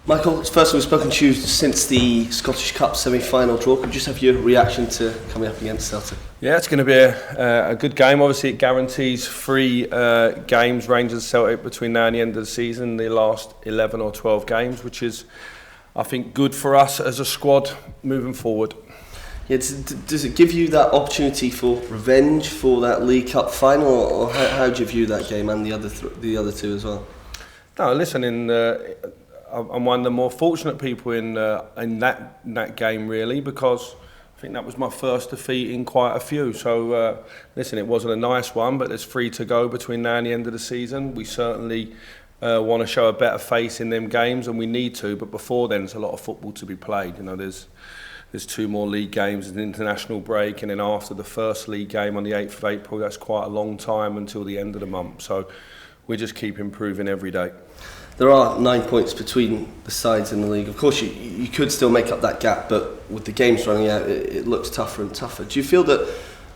Michael, it's the first time we've spoken to you since the Scottish Cup semi-final draw. Could you just have your reaction to coming up against Celtic? Yeah, it's going to be a good game. Obviously, it guarantees 3 games, Rangers Celtic, between now and the end of the season, the last 11 or 12 games, which is, I think, good for us as a squad moving forward. Yeah, does it give you that opportunity for revenge for that League Cup final, or how do you view that game and the other two as well? No, listen, I'm one of the more fortunate people in that game, really, because I think that was my first defeat in quite a few. So, listen, it wasn't a nice one, but there's 3 to go between now and the end of the season. We certainly want to show a better face in them games, and we need to. But before then, there's a lot of football to be played. You know, there's 2 more league games, an international break, and then after the first league game on the 8th of April, that's quite a long time until the end of the month. So, we just keep improving every day. There are 9 points between the sides in the league. Of course, you could still make up that gap, but with the games running out, it looks tougher and tougher. Do you feel that,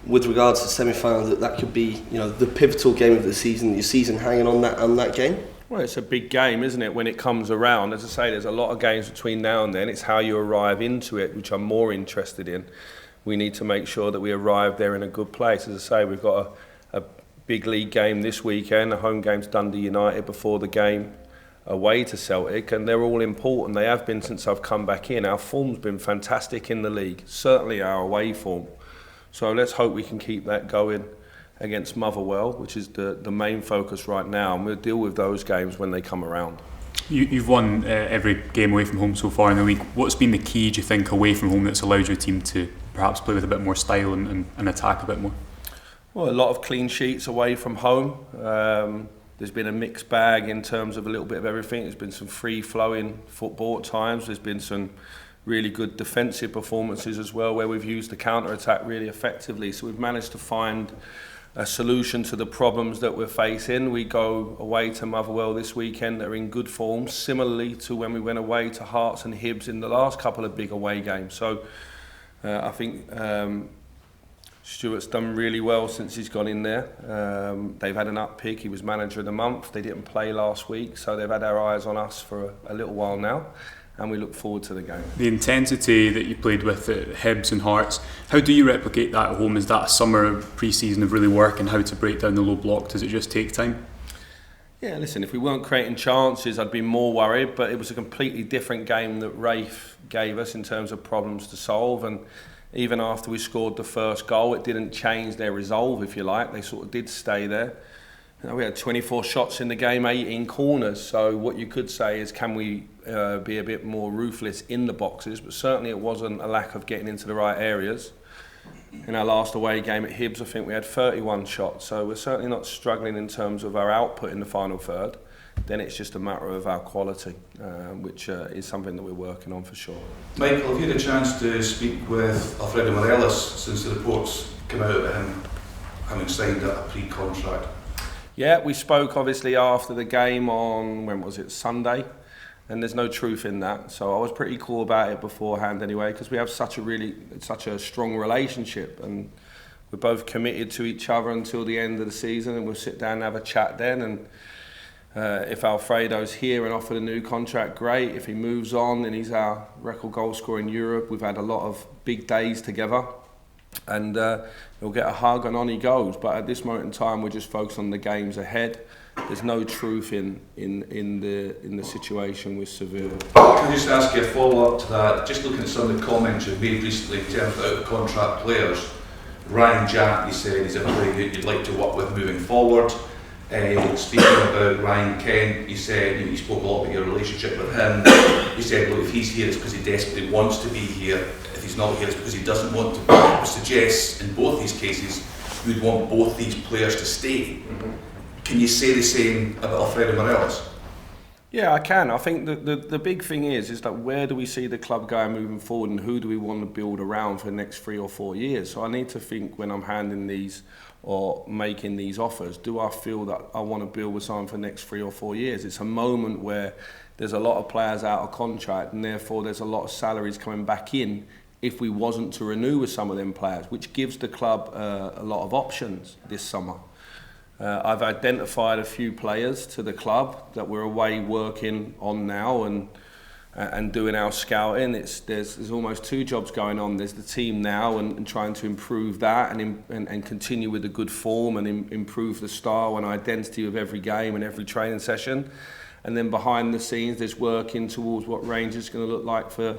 with regards to the semi-final, that could be, you know, the pivotal game of the season, your season hanging on that game? Well, it's a big game, isn't it, when it comes around? As I say, there's a lot of games between now and then. It's how you arrive into it, which I'm more interested in. We need to make sure that we arrive there in a good place. As I say, we've got a big league game this weekend. The home game's Dundee United before the game away to Celtic, and they're all important. They have been since I've come back in. Our form's been fantastic in the league, certainly our away form. So let's hope we can keep that going against Motherwell, which is the main focus right now, and we'll deal with those games when they come around. You've won every game away from home so far in the league. What's been the key, do you think, away from home that's allowed your team to perhaps play with a bit more style and attack a bit more? Well, a lot of clean sheets away from home. There's been a mixed bag in terms of a little bit of everything. There's been some free-flowing football at times. There's been some really good defensive performances as well, where we've used the counter-attack really effectively. So we've managed to find a solution to the problems that we're facing. We go away to Motherwell this weekend. They're in good form, similarly to when we went away to Hearts and Hibs in the last couple of big away games. So I think Stuart's done really well since he's gone in there. They've had an uppick. He was manager of the month. They didn't play last week, so they've had our eyes on us for a little while now, and we look forward to the game. The intensity that you played with at Hibs and Hearts, how do you replicate that at home? Is that a summer pre-season of really work and how to break down the low block? Does it just take time? Yeah, listen, if we weren't creating chances, I'd be more worried, but it was a completely different game that Rafe gave us in terms of problems to solve, and even after we scored the first goal, it didn't change their resolve, if you like. They sort of did stay there. You know, we had 24 shots in the game, 18 corners. So what you could say is, can we be a bit more ruthless in the boxes? But certainly it wasn't a lack of getting into the right areas. In our last away game at Hibs, I think we had 31 shots. So we're certainly not struggling in terms of our output in the final third. Then it's just a matter of our quality, which is something that we're working on for sure. Michael, have you had a chance to speak with Alfredo Morelos since the reports came out about him having signed a pre-contract? Yeah, we spoke obviously after the game on, when was it, Sunday, and there's no truth in that. So I was pretty cool about it beforehand anyway, because we have such a strong relationship, and we're both committed to each other until the end of the season, and we'll sit down and have a chat then. And if Alfredo's here and offered a new contract, great. If he moves on, then he's our record goal scorer in Europe. We've had a lot of big days together, and he'll get a hug and on he goes. But at this moment in time, we're just focused on the games ahead. There's no truth in the situation with Seville. Can I just ask you a follow-up to that? Just looking at some of the comments you've made recently in terms of out-of-contract players. Ryan Jack, you said, he's a player that you'd like to work with moving forward. Speaking about Ryan Kent, you said you spoke a lot about your relationship with him. You said, look, if he's here, it's because he desperately wants to be here. If he's not here, it's because he doesn't want to be here. It suggests in both these cases, you'd want both these players to stay. Mm-hmm. Can you say the same about Alfredo Morelos? Yeah, I can. I think the big thing is that where do we see the club going moving forward, and who do we want to build around for the next 3 or 4 years? So I need to think, when I'm handing these or making these offers, do I feel that I want to build with someone for the next 3 or 4 years? It's a moment where there's a lot of players out of contract, and therefore there's a lot of salaries coming back in if we wasn't to renew with some of them players, which gives the club a lot of options this summer. I've identified a few players to the club that we're away working on now, and and doing our scouting. There's almost two jobs going on. There's the team now and trying to improve that and continue with the good form and improve the style and identity of every game and every training session. And then behind the scenes, there's working towards what Rangers is going to look like for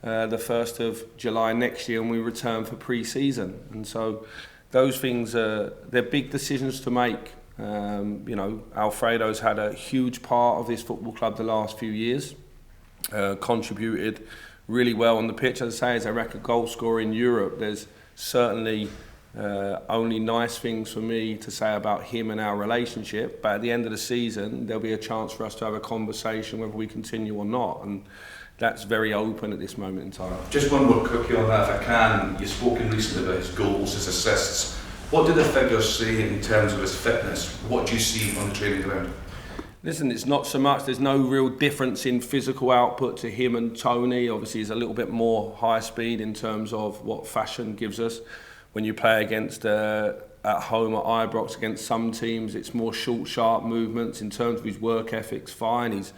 the 1st of July next year when we return for pre-season. And so those things they're big decisions to make. Alfredo's had a huge part of this football club the last few years. Contributed really well on the pitch. As I say, as a record goal scorer in Europe, there's certainly only nice things for me to say about him and our relationship. But at the end of the season, there'll be a chance for us to have a conversation whether we continue or not. And that's very open at this moment in time. Just one more quickie on that, if I can. You've spoken recently about his goals, his assists. What do the figures say in terms of his fitness? What do you see on the training ground? Listen, it's not so much, there's no real difference in physical output to him and Tony. Obviously, he's a little bit more high speed in terms of what fashion gives us. When you play against, at home at Ibrox against some teams, it's more short, sharp movements. In terms of his work ethic's fine. He's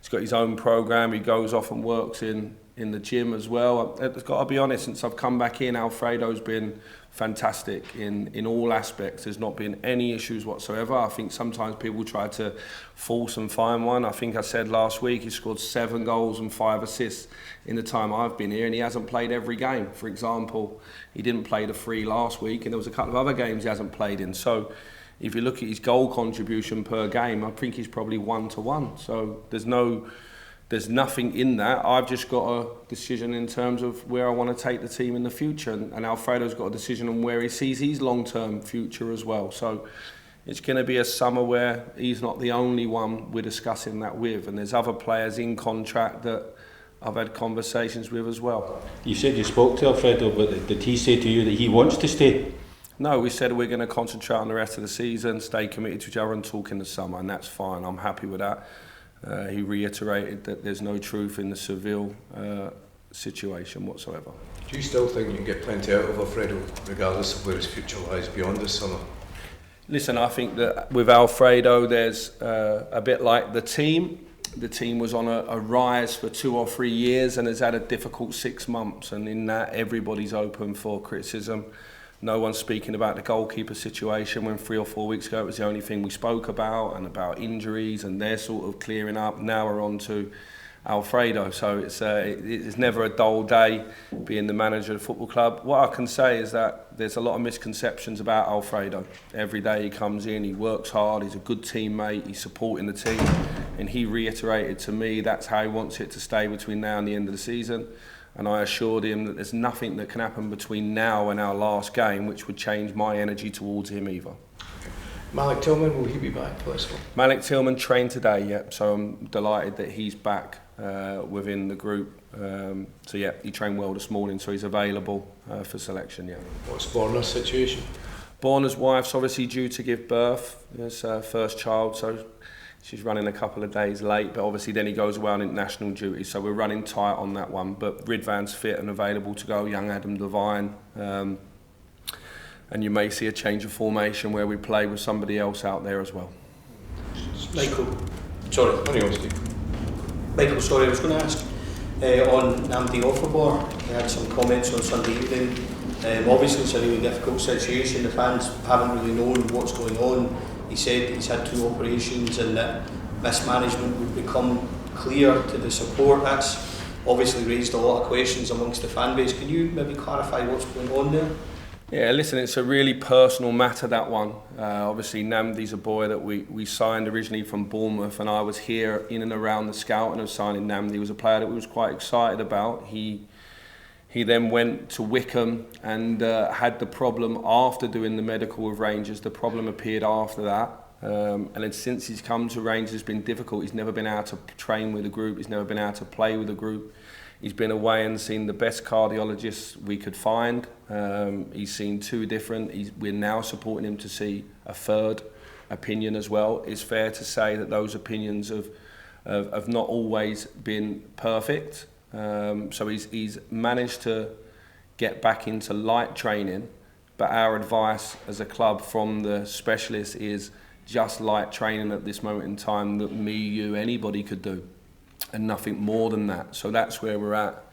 got his own programme, he goes off and works in the gym as well. I've got to be honest, since I've come back in, Alfredo's been fantastic in all aspects. There's not been any issues whatsoever. I think sometimes people try to force and find one. I think I said last week he scored 7 goals and 5 assists in the time I've been here, and he hasn't played every game. For example, he didn't play the 3 last week, and there was a couple of other games he hasn't played in. So if you look at his goal contribution per game, I think he's probably 1-to-1. So there's nothing in that. I've just got a decision in terms of where I want to take the team in the future, and Alfredo's got a decision on where he sees his long-term future as well. So it's going to be a summer where he's not the only one we're discussing that with, and there's other players in contract that I've had conversations with as well. You said you spoke to Alfredo, but did he say to you that he wants to stay? No, we said we're going to concentrate on the rest of the season, stay committed to each other and talk in the summer, and that's fine. I'm happy with that. He reiterated that there's no truth in the Seville situation whatsoever. Do you still think you can get plenty out of Alfredo, regardless of where his future lies beyond this summer? Listen, I think that with Alfredo, there's a bit like the team. The team was on a rise for 2 or 3 years and has had a difficult 6 months, and in that everybody's open for criticism. No one's speaking about the goalkeeper situation when 3 or 4 weeks ago it was the only thing we spoke about, and about injuries, and they're sort of clearing up. Now we're on to Alfredo, so it's never a dull day being the manager of the football club. What I can say is that there's a lot of misconceptions about Alfredo. Every day he comes in, he works hard, he's a good teammate, he's supporting the team, and he reiterated to me that's how he wants it to stay between now and the end of the season. And I assured him that there's nothing that can happen between now and our last game which would change my energy towards him either. Malik Tillman, will he be back for this one? Malik Tillman trained today, yeah, so I'm delighted that he's back within the group. So yeah, he trained well this morning, so he's available for selection, yeah. What's Borna's situation? Borna's wife's obviously due to give birth. It's her first child, so she's running a couple of days late, but obviously then he goes away on international duty, so we're running tight on that one. But Ridvan's fit and available to go, young Adam Devine, and you may see a change of formation where we play with somebody else out there as well. Michael, Sorry, hurry on, Steve. sorry, I was going to ask on Nnamdi Ofoborh. He had some comments on Sunday evening. Obviously it's a really difficult situation, the fans haven't really known what's going on. He said he's had 2 operations and that mismanagement would become clear to the support. That's obviously raised a lot of questions amongst the fan base. Can you maybe clarify what's going on there? Yeah, listen, it's a really personal matter, that one. Obviously, Nnamdi's a boy that we signed originally from Bournemouth, and I was here in and around the scouting of signing Nnamdi. He was a player that we was quite excited about. He then went to Wickham and had the problem after doing the medical with Rangers. The problem appeared after that. And then since he's come to Rangers, it's been difficult. He's never been able to train with a group. He's never been able to play with a group. He's been away and seen the best cardiologists we could find. He's seen 2 different. We're now supporting him to see a 3rd opinion as well. It's fair to say that those opinions have not always been perfect. So he's managed to get back into light training, but our advice as a club from the specialist is just light training at this moment in time that me, you, anybody could do. and nothing more than that. So that's where we're at.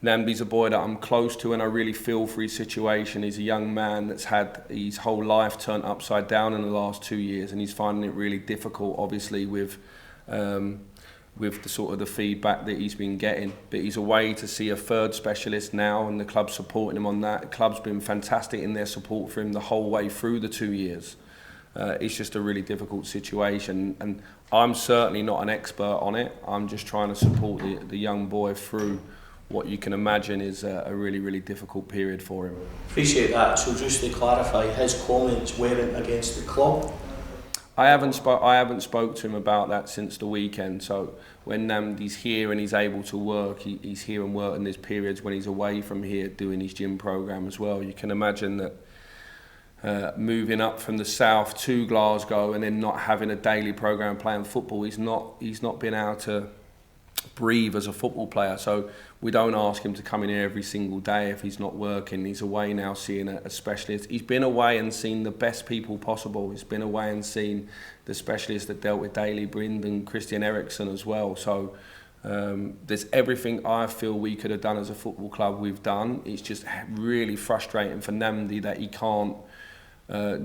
Nnamdi's a boy that I'm close to, and I really feel for his situation. He's a young man that's had his whole life turned upside down in the last 2 years, and he's finding it really difficult, obviously, with the sort of the feedback that he's been getting. But he's away to see a third specialist now, and the club's supporting him on that. The club's been fantastic in their support for him the whole way through the 2 years. It's just a really difficult situation, and I'm certainly not an expert on it. I'm just trying to support the young boy through what you can imagine is a really, really difficult period for him. Appreciate that. So just to clarify, his comments weren't against the club? I haven't spoke to him about that since the weekend. So when Nnamdi's here and he's able to work, he's here and working. There's periods when he's away from here doing his gym program as well. You can imagine that moving up from the south to Glasgow and then not having a daily program playing football, he's not been able to breathe as a football player. So we don't ask him to come in here every single day if he's not working. He's away now seeing a specialist. He's been away and seen the best people possible. He's been away and seen the specialists that dealt with Daley Brind and Christian Eriksen as well. So there's everything I feel we could have done as a football club we've done. It's just really frustrating for Nnamdi that he can't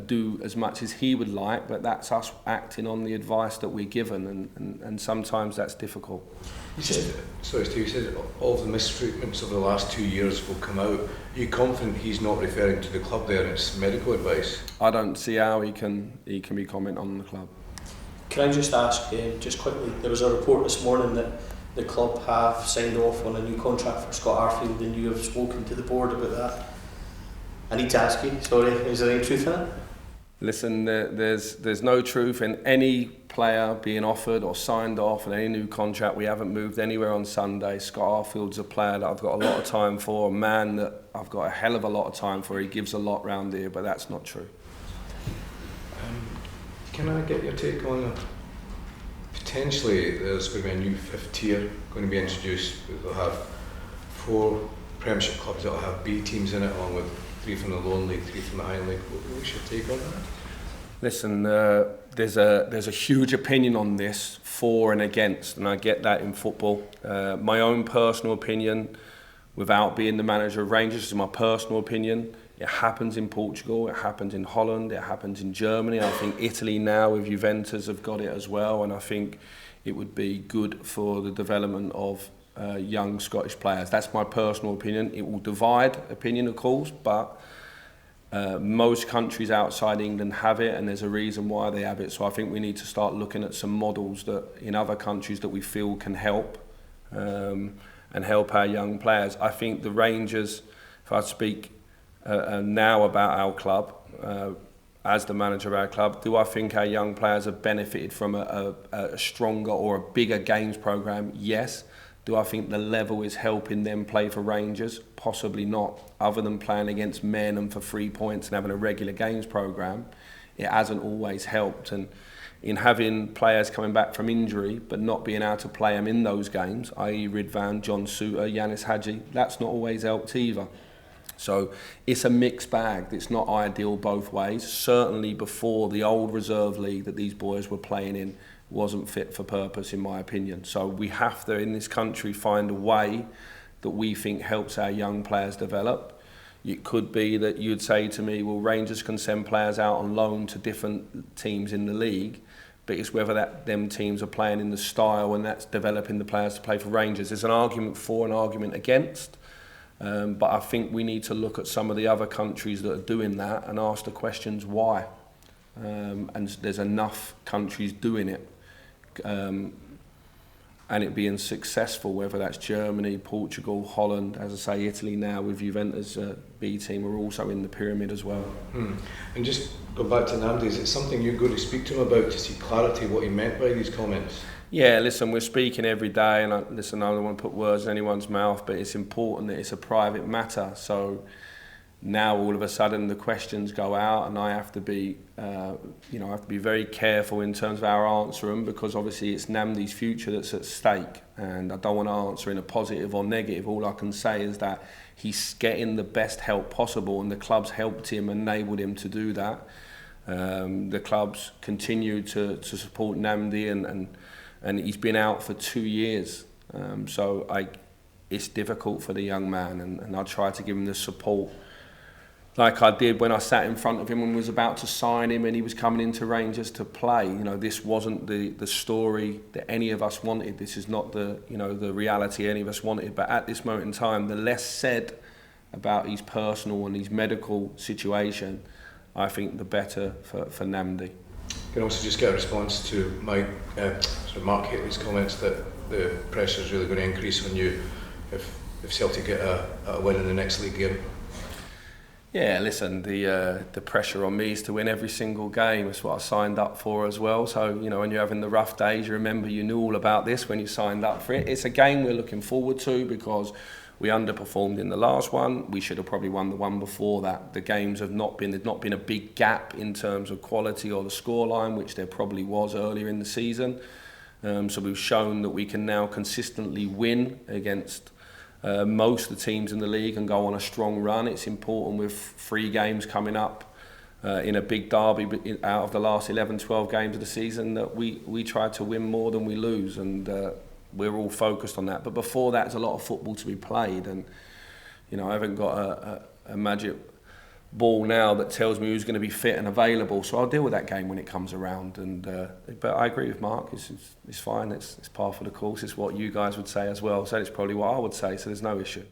do as much as he would like, but that's us acting on the advice that we're given, and sometimes that's difficult. Sorry, Steve, you said all of the mistreatments over the last 2 years will come out. Are you confident he's not referring to the club there and it's medical advice? I don't see how he can be commenting on the club. Can I just ask, just quickly, there was a report this morning that the club have signed off on a new contract for Scott Arfield, and you have spoken to the board about that. I need to ask you, sorry, is there any truth in it? Listen, there's no truth in any player being offered or signed off on any new contract. We haven't moved anywhere on Sunday. Scott Arfield's a player that I've got a lot of time for, a man that I've got a hell of a lot of time for. He gives a lot round here, but that's not true. Can I get your take on potentially there's going to be a new fifth tier going to be introduced? They'll have 4 Premiership clubs that will have B teams in it, along with 3 from the Lone League, 3 from the High League. What's your take on that? Listen, there's a huge opinion on this, for and against, and I get that in football. My own personal opinion, without being the manager of Rangers, is my personal opinion. It happens in Portugal, it happens in Holland, it happens in Germany. I think Italy now with Juventus have got it as well, and I think it would be good for the development of young Scottish players. That's my personal opinion. It will divide opinion, of course, but most countries outside England have it, and there's a reason why they have it. So I think we need to start looking at some models that in other countries that we feel can help and help our young players. I think the Rangers, if I speak now about our club, as the manager of our club, do I think our young players have benefited from a stronger or a bigger games programme? Yes. Do I think the level is helping them play for Rangers? Possibly not. Other than playing against men and for 3 points and having a regular games programme, it hasn't always helped. And in having players coming back from injury but not being able to play them in those games, i.e. Ridvan, John Souttar, Yanis Hadji, that's not always helped either. So it's a mixed bag. It's not ideal both ways. Certainly before the old reserve league that these boys were playing in wasn't fit for purpose, in my opinion. So we have to, in this country, find a way that we think helps our young players develop. It could be that you'd say to me, well, Rangers can send players out on loan to different teams in the league, but it's whether them teams are playing in the style and that's developing the players to play for Rangers. There's an argument for, an argument against, but I think we need to look at some of the other countries that are doing that and ask the questions why. And there's enough countries doing it. And it being successful, whether that's Germany, Portugal, Holland, as I say, Italy now with Juventus B team are also in the pyramid as well. And just go back to Nnamdi, is it something you're going to speak to him about to see clarity what he meant by these comments? Yeah, listen, we're speaking every day, and I don't want to put words in anyone's mouth, but it's important that it's a private matter. So now all of a sudden the questions go out, and I have to be, I have to be very careful in terms of our answering, because obviously it's Nnamdi's future that's at stake, and I don't want to answer in a positive or negative. All I can say is that he's getting the best help possible, and the club's helped him, enabled him to do that. The clubs continue to support Nnamdi and he's been out for 2 years. So it's difficult for the young man, and I try to give him the support like I did when I sat in front of him and was about to sign him and he was coming into Rangers to play. You know, this wasn't the story that any of us wanted. This is not the reality any of us wanted. But at this moment in time, the less said about his personal and his medical situation, I think the better for Nnamdi. You can also just get a response to Mark Haley's comments that the pressure is really going to increase on you if Celtic get a win in the next league game. Yeah, listen, the pressure on me is to win every single game. It's what I signed up for as well. So, you know, when you're having the rough days, you remember you knew all about this when you signed up for it. It's a game we're looking forward to because we underperformed in the last one. We should have probably won the one before that. The games have there's not been a big gap in terms of quality or the scoreline, which there probably was earlier in the season. So we've shown that we can now consistently win against most of the teams in the league and go on a strong run. It's important with 3 games coming up in a big derby out of the last 11-12 games of the season that we try to win more than we lose, and we're all focused on that. But before that, there's a lot of football to be played, and you know, I haven't got a magic ball now that tells me who's going to be fit and available, so I'll deal with that game when it comes around. And but I agree with Mark, it's fine, it's par for the course, it's what you guys would say as well, so it's probably what I would say, so there's no issue.